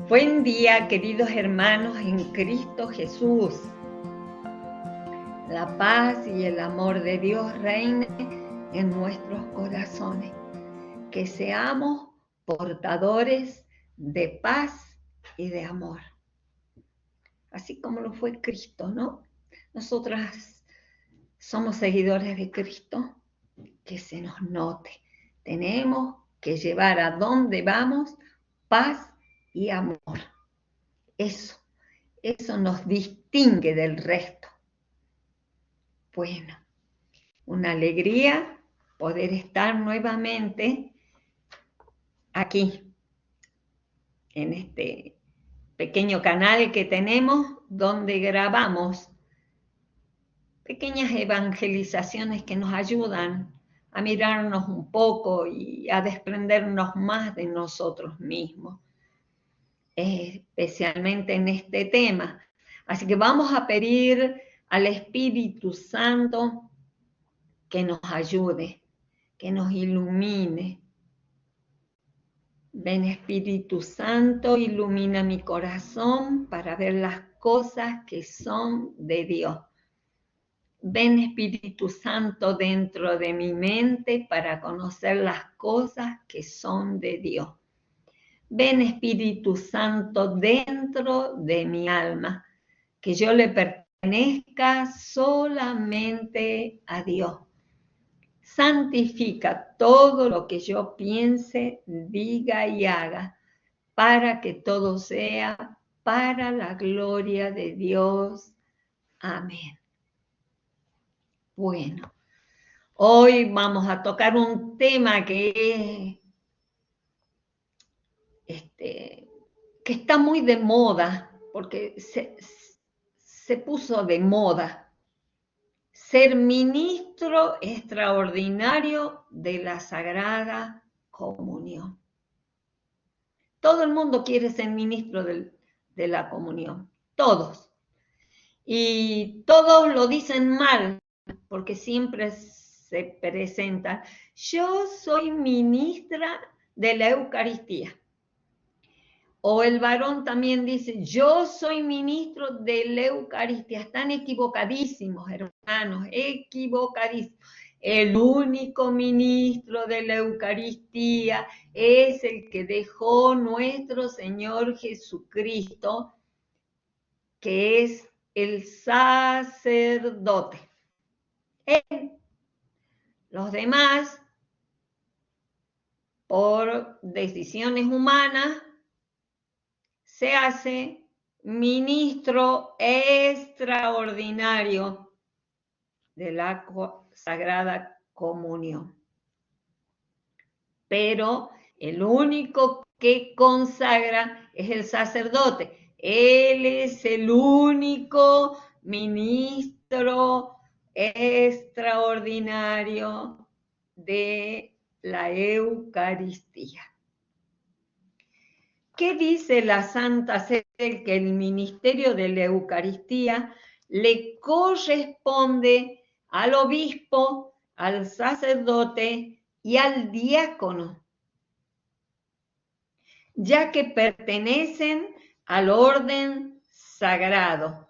Buen día, queridos hermanos en Cristo Jesús. La paz y el amor de Dios reine en nuestros corazones. Que seamos portadores de paz y de amor. Así como lo fue Cristo, ¿no? Nosotras somos seguidores de Cristo, que se nos note. Tenemos que llevar a donde vamos paz y amor. Eso nos distingue del resto. Bueno, una alegría poder estar nuevamente aquí, en este pequeño canal que tenemos, donde grabamos pequeñas evangelizaciones que nos ayudan a mirarnos un poco y a desprendernos más de nosotros mismos, especialmente en este tema. Así que vamos a pedir al Espíritu Santo que nos ayude, que nos ilumine. Ven, Espíritu Santo, ilumina mi corazón para ver las cosas que son de Dios. Ven, Espíritu Santo, dentro de mi mente para conocer las cosas que son de Dios. Ven, Espíritu Santo, dentro de mi alma, que yo le pertenezca solamente a Dios. Santifica todo lo que yo piense, diga y haga, para que todo sea para la gloria de Dios. Amén. Bueno, hoy vamos a tocar un tema que está muy de moda, porque se puso de moda. Ser ministro extraordinario de la Sagrada Comunión. Todo el mundo quiere ser ministro de la comunión, todos. Y todos lo dicen mal, porque siempre se presenta, yo soy ministra de la Eucaristía. O el varón también dice, yo soy ministro de la Eucaristía. Están equivocadísimos, hermanos, equivocadísimos. El único ministro de la Eucaristía es el que dejó nuestro Señor Jesucristo, que es el sacerdote. Los demás, por decisiones humanas, se hace ministro extraordinario de la Sagrada Comunión. Pero el único que consagra es el sacerdote. Él es el único ministro extraordinario de la Eucaristía. ¿Qué dice la Santa Sede? Que el ministerio de la Eucaristía le corresponde al obispo, al sacerdote y al diácono, ya que pertenecen al orden sagrado.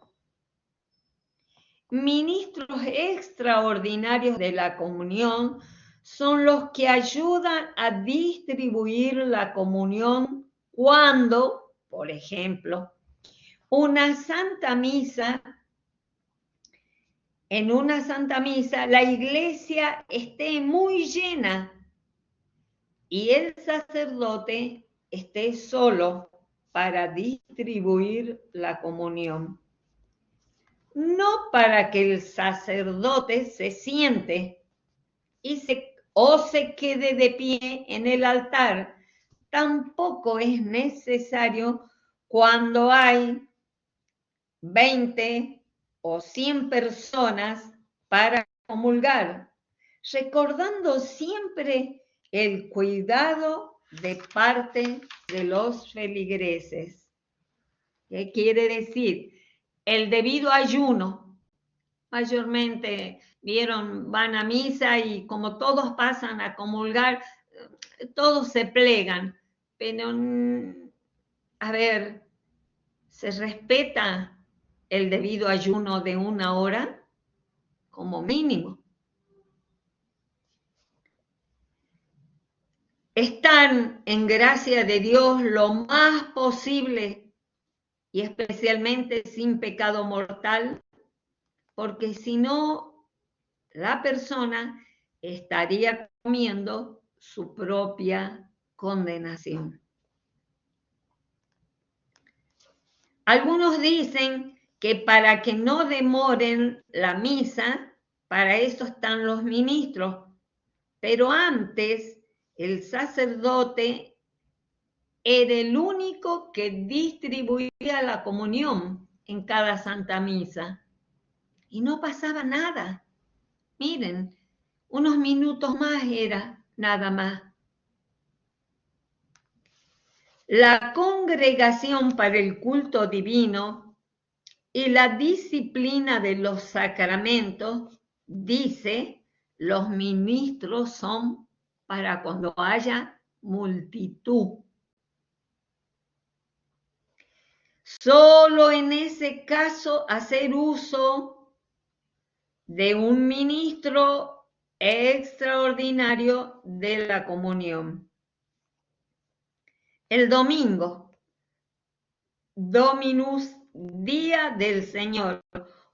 Ministros extraordinarios de la comunión son los que ayudan a distribuir la comunión cuando, por ejemplo, en una Santa Misa, la iglesia esté muy llena y el sacerdote esté solo para distribuir la comunión. No para que el sacerdote se siente o se quede de pie en el altar. Tampoco es necesario cuando hay 20 o 100 personas para comulgar, recordando siempre el cuidado de parte de los feligreses. ¿Qué quiere decir? El debido ayuno. Mayormente van a misa y como todos pasan a comulgar, todos se plegan, pero a ver, ¿se respeta el debido ayuno de 1 hora? Como mínimo. Estar en gracia de Dios lo más posible y especialmente sin pecado mortal, porque si no, la persona estaría comiendo su propia condenación. Algunos dicen que para que no demoren la misa, para eso están los ministros, pero antes el sacerdote era el único que distribuía la comunión en cada Santa Misa y no pasaba nada. Miren, unos minutos más era nada más. La congregación para el culto divino y la disciplina de los sacramentos, dice, los ministros son para cuando haya multitud. Solo en ese caso hacer uso de un ministro extraordinario de la comunión. El domingo, Dominus, día del Señor.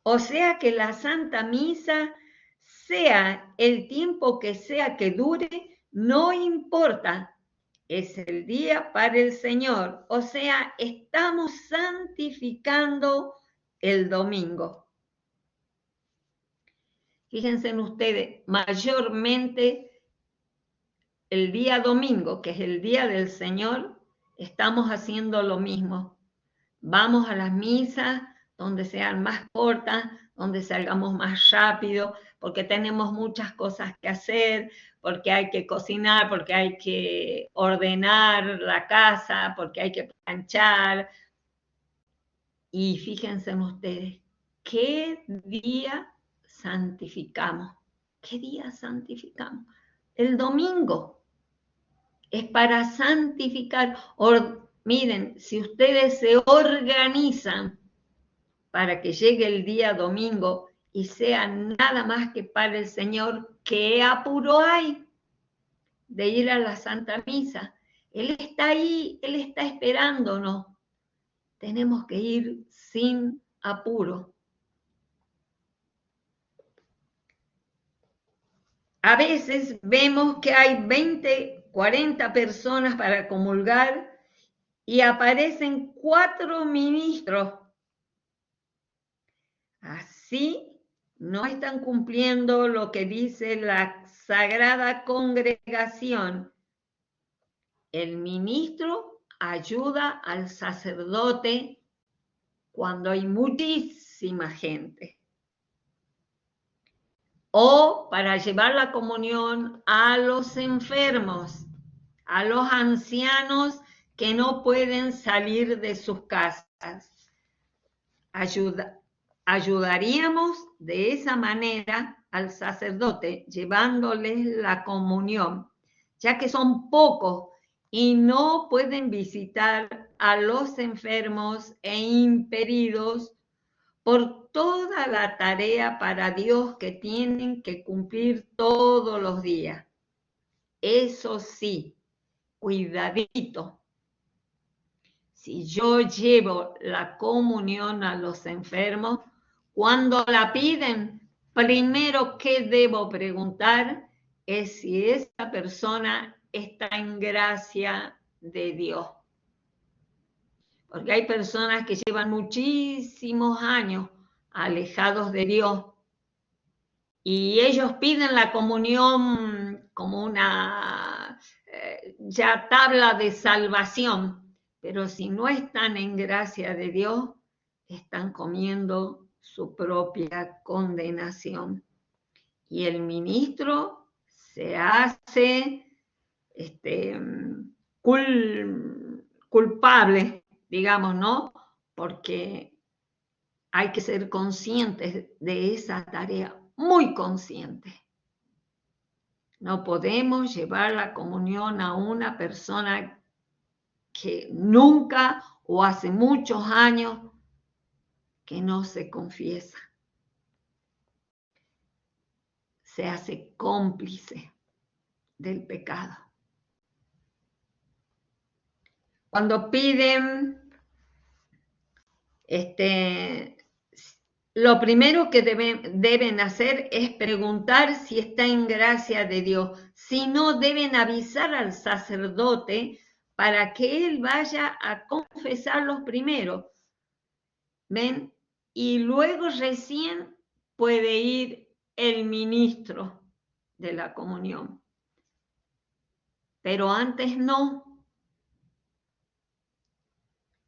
O sea que la Santa Misa, sea el tiempo que sea que dure, no importa. Es el día para el Señor. O sea, estamos santificando el domingo. Fíjense en ustedes, mayormente el día domingo, que es el día del Señor, estamos haciendo lo mismo. Vamos a las misas donde sean más cortas, donde salgamos más rápido, porque tenemos muchas cosas que hacer, porque hay que cocinar, porque hay que ordenar la casa, porque hay que planchar. Y fíjense en ustedes, ¿qué día santificamos? ¿Qué día santificamos? El domingo. Es para santificar. Miren, si ustedes se organizan para que llegue el día domingo y sea nada más que para el Señor, ¿qué apuro hay de ir a la Santa Misa? Él está ahí, Él está esperándonos. Tenemos que ir sin apuro. A veces vemos que hay 20, 40 personas para comulgar y aparecen 4 ministros. Así no están cumpliendo lo que dice la Sagrada Congregación. El ministro ayuda al sacerdote cuando hay muchísima gente. O para llevar la comunión a los enfermos, a los ancianos que no pueden salir de sus casas. Ayudaríamos de esa manera al sacerdote, llevándoles la comunión, ya que son pocos y no pueden visitar a los enfermos e impedidos por toda la tarea para Dios que tienen que cumplir todos los días. Eso sí, cuidadito. Si yo llevo la comunión a los enfermos, cuando la piden, primero que debo preguntar es si esa persona está en gracia de Dios. Porque hay personas que llevan muchísimos años alejados de Dios y ellos piden la comunión como una ya tabla de salvación, pero si no están en gracia de Dios, están comiendo su propia condenación. Y el ministro se hace culpable, digamos, ¿no? Porque hay que ser conscientes de esa tarea, muy conscientes. No podemos llevar la comunión a una persona que nunca o hace muchos años que no se confiesa. Se hace cómplice del pecado. Cuando piden, lo primero que deben hacer es preguntar si está en gracia de Dios. Si no, deben avisar al sacerdote para que él vaya a confesarlos primero. ¿Ven? Y luego recién puede ir el ministro de la comunión. Pero antes no.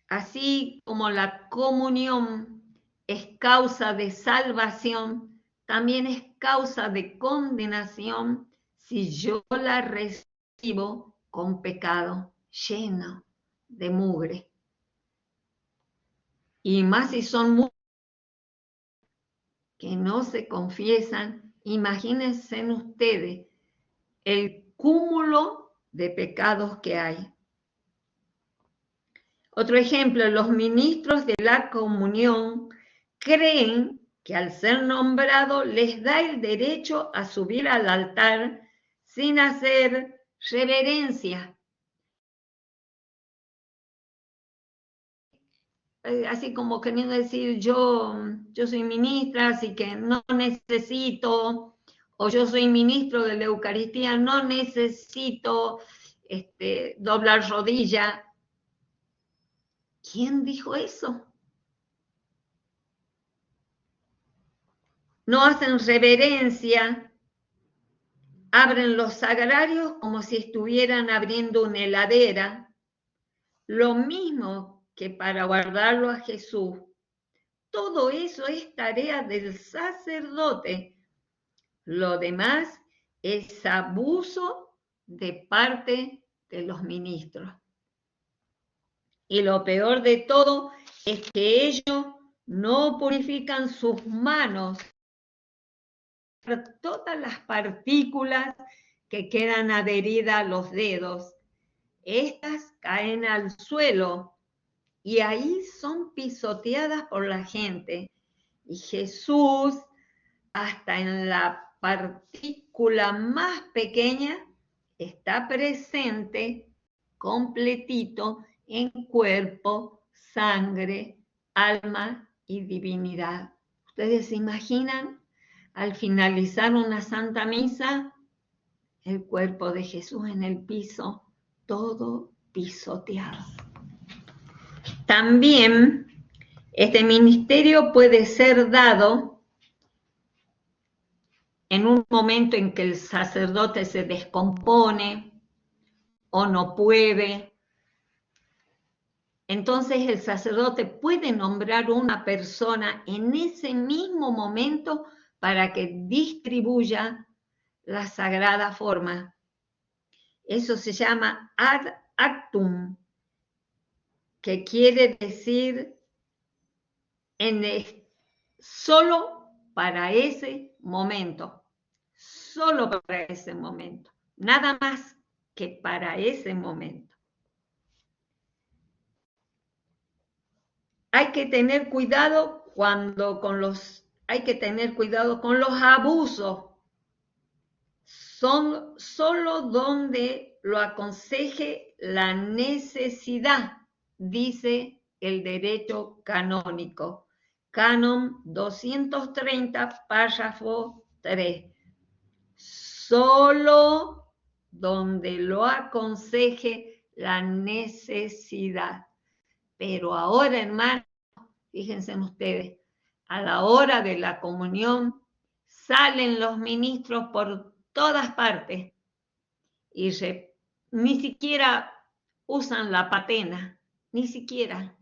Así como la comunión es causa de salvación, también es causa de condenación si yo la recibo con pecado lleno de mugre. Y más si son muchos que no se confiesan, imagínense ustedes el cúmulo de pecados que hay. Otro ejemplo, los ministros de la comunión creen que al ser nombrado les da el derecho a subir al altar sin hacer reverencia. Así como queriendo decir, yo soy ministra, así que no necesito, o yo soy ministro de la Eucaristía, no necesito doblar rodilla. ¿Quién dijo eso? No hacen reverencia, abren los sagrarios como si estuvieran abriendo una heladera, lo mismo que para guardarlo a Jesús. Todo eso es tarea del sacerdote. Lo demás es abuso de parte de los ministros. Y lo peor de todo es que ellos no purifican sus manos. Todas las partículas que quedan adheridas a los dedos, estas caen al suelo y ahí son pisoteadas por la gente. Y Jesús, hasta en la partícula más pequeña, está presente completito en cuerpo, sangre, alma y divinidad. ¿Ustedes se imaginan? Al finalizar una santa misa, el cuerpo de Jesús en el piso, todo pisoteado. También este ministerio puede ser dado en un momento en que el sacerdote se descompone o no puede. Entonces el sacerdote puede nombrar una persona en ese mismo momento para que distribuya la sagrada forma. Eso se llama ad actum, que quiere decir solo para ese momento, solo para ese momento, nada más que para ese momento. Hay que tener cuidado hay que tener cuidado con los abusos. Son solo donde lo aconseje la necesidad, dice el derecho canónico. Canon 230, párrafo 3. Solo donde lo aconseje la necesidad. Pero ahora, hermanos, fíjense ustedes, a la hora de la comunión salen los ministros por todas partes y ni siquiera usan la patena, ni siquiera.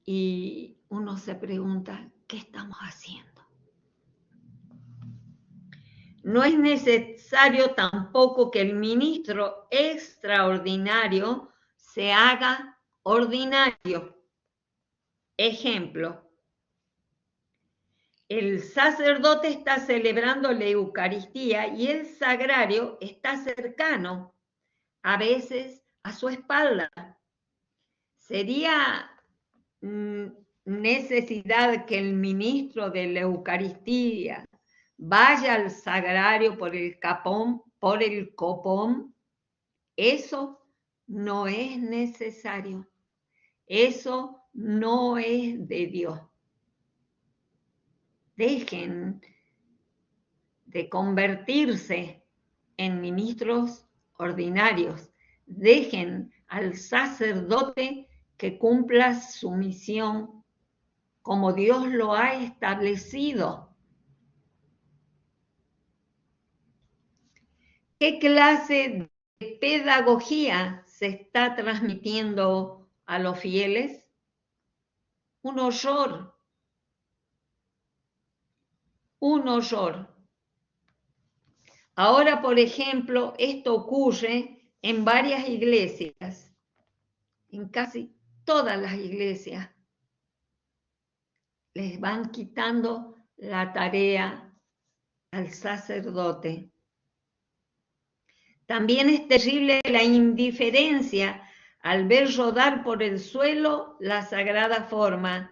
Y uno se pregunta, ¿qué estamos haciendo? No es necesario tampoco que el ministro extraordinario se haga ordinario. Ejemplo, el sacerdote está celebrando la Eucaristía y el sagrario está cercano. A veces a su espalda. Sería necesidad que el ministro de la Eucaristía vaya al sagrario por el copón. Eso no es necesario. Eso no es de Dios. Dejen de convertirse en ministros ordinarios. Dejen al sacerdote que cumpla su misión como Dios lo ha establecido. ¿Qué clase de pedagogía se está transmitiendo a los fieles? Un horror. Un horror. Ahora, por ejemplo, esto ocurre en varias iglesias, en casi todas las iglesias. Les van quitando la tarea al sacerdote. También es terrible la indiferencia al ver rodar por el suelo la sagrada forma.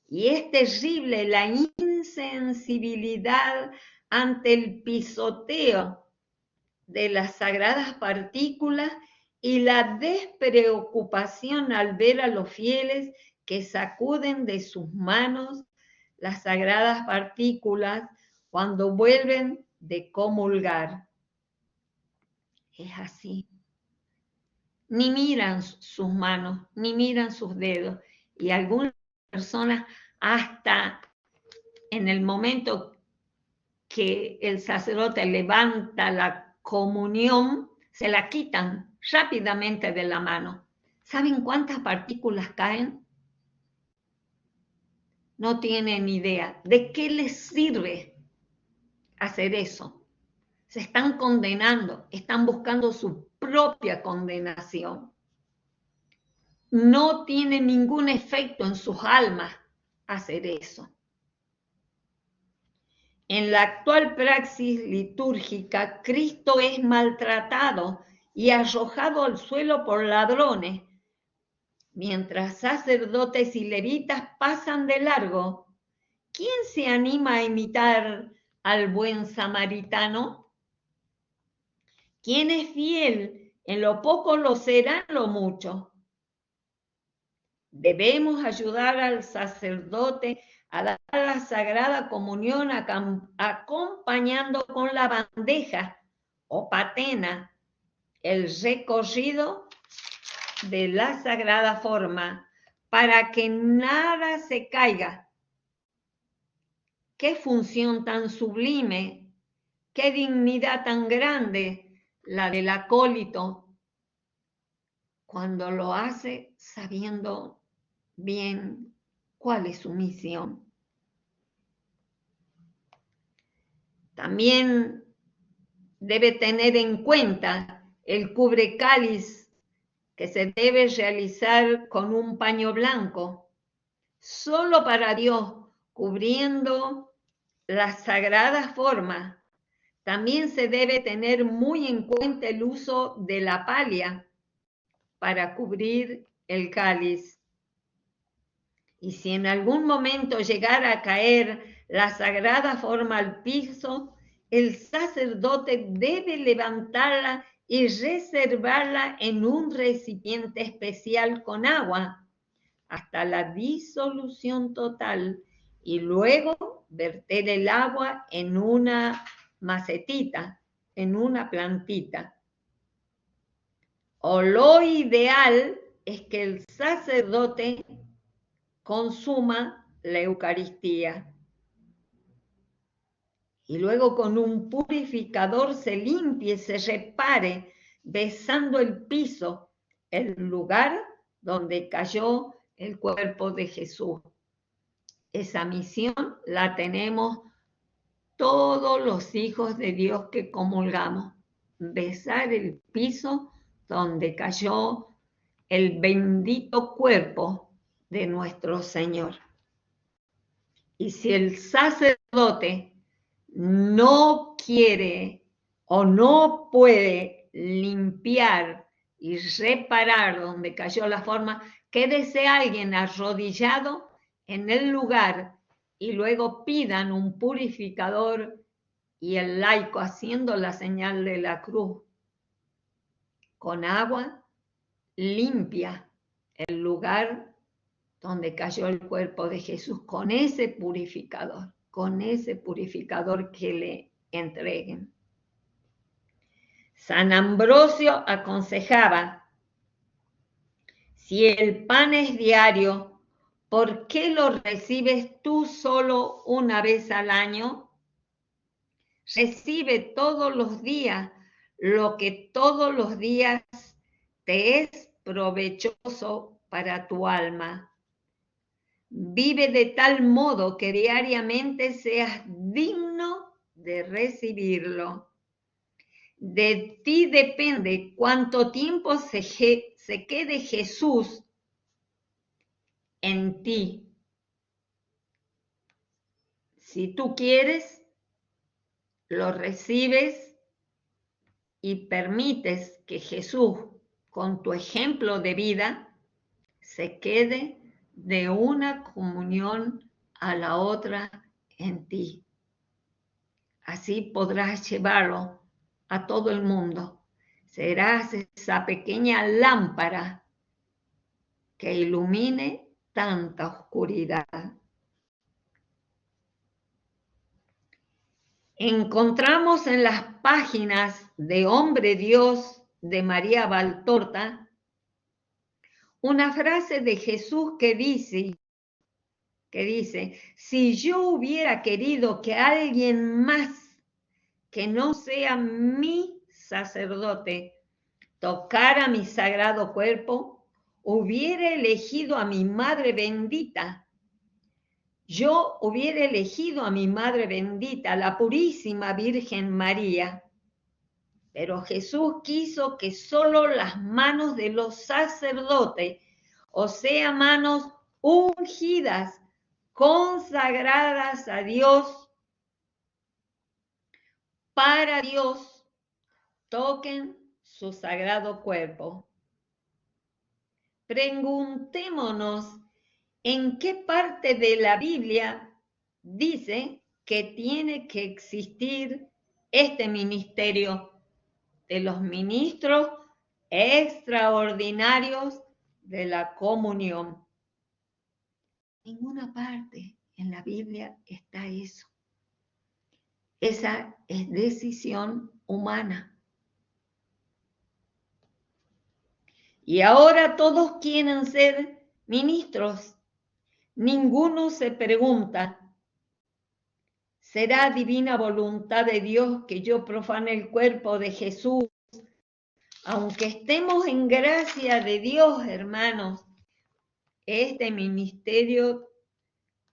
Y es terrible la insensibilidad ante el pisoteo de las sagradas partículas y la despreocupación al ver a los fieles que sacuden de sus manos las sagradas partículas cuando vuelven de comulgar. Es así. Ni miran sus manos, ni miran sus dedos. Y algunas personas hasta en el momento que el sacerdote levanta la comunión, se la quitan rápidamente de la mano. ¿Saben cuántas partículas caen? No tienen idea. ¿De qué les sirve hacer eso? Se están condenando, están buscando su propia condenación. No tiene ningún efecto en sus almas hacer eso. En la actual praxis litúrgica, Cristo es maltratado y arrojado al suelo por ladrones, mientras sacerdotes y levitas pasan de largo. ¿Quién se anima a imitar al buen samaritano? ¿Quién es fiel? En lo poco lo será en lo mucho. Debemos ayudar al sacerdote a dar la Sagrada Comunión acompañando con la bandeja o patena el recorrido de la sagrada forma para que nada se caiga. Qué función tan sublime, qué dignidad tan grande la del acólito cuando lo hace sabiendo bien cuál es su misión. También debe tener en cuenta el cubrecáliz que se debe realizar con un paño blanco, solo para Dios, cubriendo la sagrada forma. También se debe tener muy en cuenta el uso de la palla para cubrir el cáliz. Y si en algún momento llegara a caer la sagrada forma al piso, el sacerdote debe levantarla y reservarla en un recipiente especial con agua hasta la disolución total y luego verter el agua en una macetita, en una plantita. O lo ideal es que el sacerdote consuma la Eucaristía y luego con un purificador se limpie, se repare, besando el piso, el lugar donde cayó el cuerpo de Jesús. Esa misión la tenemos todos los hijos de Dios que comulgamos, besar el piso donde cayó el bendito cuerpo de nuestro Señor. Y si el sacerdote no quiere o no puede limpiar y reparar donde cayó la forma, quédese alguien arrodillado en el lugar y luego pidan un purificador y el laico haciendo la señal de la cruz con agua limpia el lugar donde cayó el cuerpo de Jesús con ese purificador que le entreguen. San Ambrosio aconsejaba, si el pan es diario, ¿por qué lo recibes tú solo una vez al año? Recibe todos los días lo que todos los días te es provechoso para tu alma. Vive de tal modo que diariamente seas digno de recibirlo. De ti depende cuánto tiempo se quede Jesús en ti. Si tú quieres, lo recibes y permites que Jesús, con tu ejemplo de vida, se quede de una comunión a la otra en ti. Así podrás llevarlo a todo el mundo. Serás esa pequeña lámpara que ilumine tanta oscuridad. Encontramos en las páginas de Hombre Dios de María Valtorta una frase de Jesús que dice, si yo hubiera querido que alguien más que no sea mi sacerdote tocara mi sagrado cuerpo, hubiera elegido a mi Madre bendita. Yo hubiera elegido a mi Madre bendita, la Purísima Virgen María. Pero Jesús quiso que solo las manos de los sacerdotes, o sea, manos ungidas, consagradas a Dios, para Dios, toquen su sagrado cuerpo. Preguntémonos en qué parte de la Biblia dice que tiene que existir este ministerio de los ministros extraordinarios de la comunión. En ninguna parte en la Biblia está eso. Esa es decisión humana. Y ahora todos quieren ser ministros. Ninguno se pregunta, ¿será divina voluntad de Dios que yo profane el cuerpo de Jesús? Aunque estemos en gracia de Dios, hermanos, este ministerio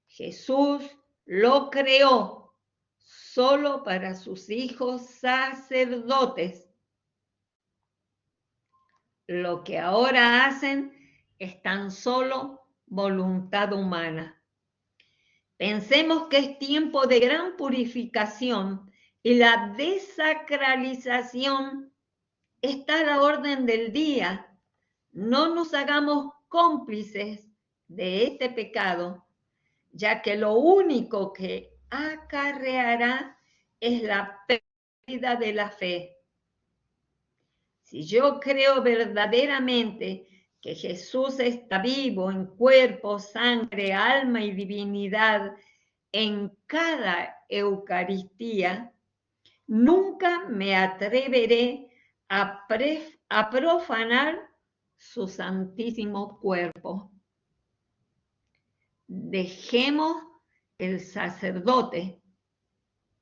Jesús lo creó solo para sus hijos sacerdotes. Lo que ahora hacen es tan solo voluntad humana. Pensemos que es tiempo de gran purificación y la desacralización está a la orden del día. No nos hagamos cómplices de este pecado, ya que lo único que acarreará es la pérdida de la fe. Si yo creo verdaderamente que Jesús está vivo en cuerpo, sangre, alma y divinidad en cada Eucaristía, nunca me atreveré a profanar su santísimo cuerpo. Dejemos el sacerdote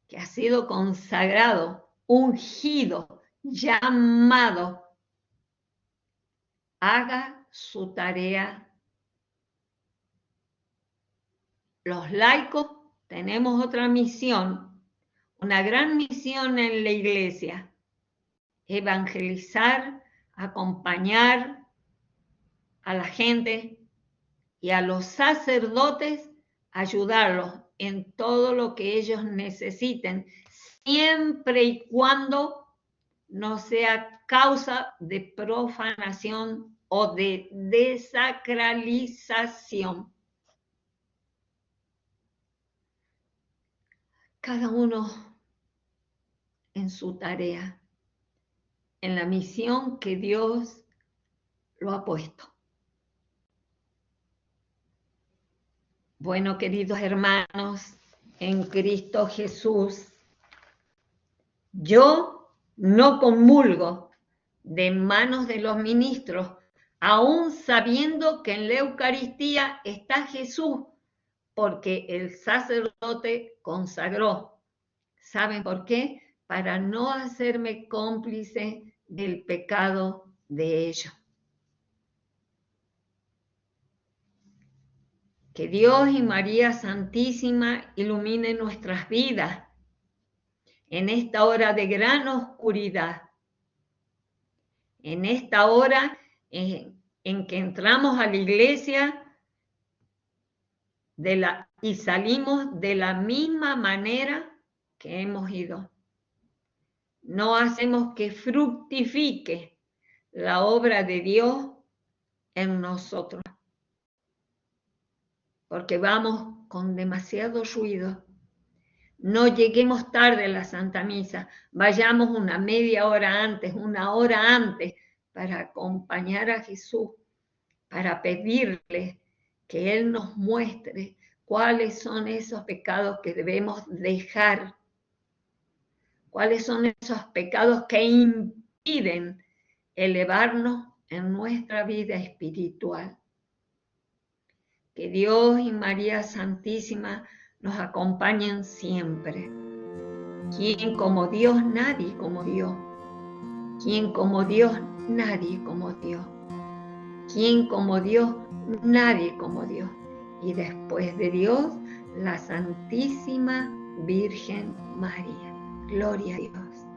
que ha sido consagrado, ungido, llamado, haga su tarea. Los laicos tenemos otra misión, una gran misión en la iglesia: evangelizar, acompañar a la gente y a los sacerdotes, ayudarlos en todo lo que ellos necesiten, siempre y cuando no sea causa de profanación o de desacralización. Cada uno en su tarea, en la misión que Dios lo ha puesto. Bueno, queridos hermanos, en Cristo Jesús, yo no comulgo de manos de los ministros, aún sabiendo que en la Eucaristía está Jesús, porque el sacerdote consagró. ¿Saben por qué? Para no hacerme cómplice del pecado de ellos. Que Dios y María Santísima iluminen nuestras vidas en esta hora de gran oscuridad, en esta hora en que entramos a la iglesia y salimos de la misma manera que hemos ido. No hacemos que fructifique la obra de Dios en nosotros, porque vamos con demasiado ruido. No lleguemos tarde a la Santa Misa, vayamos una media hora antes, una hora antes, para acompañar a Jesús, para pedirle que Él nos muestre cuáles son esos pecados que debemos dejar, cuáles son esos pecados que impiden elevarnos en nuestra vida espiritual. Que Dios y María Santísima nos acompañen siempre. ¿Quién como Dios? Nadie como Dios. ¿Quién como Dios? Nadie como Dios. ¿Quién como Dios? Nadie como Dios. Y después de Dios, la Santísima Virgen María. Gloria a Dios.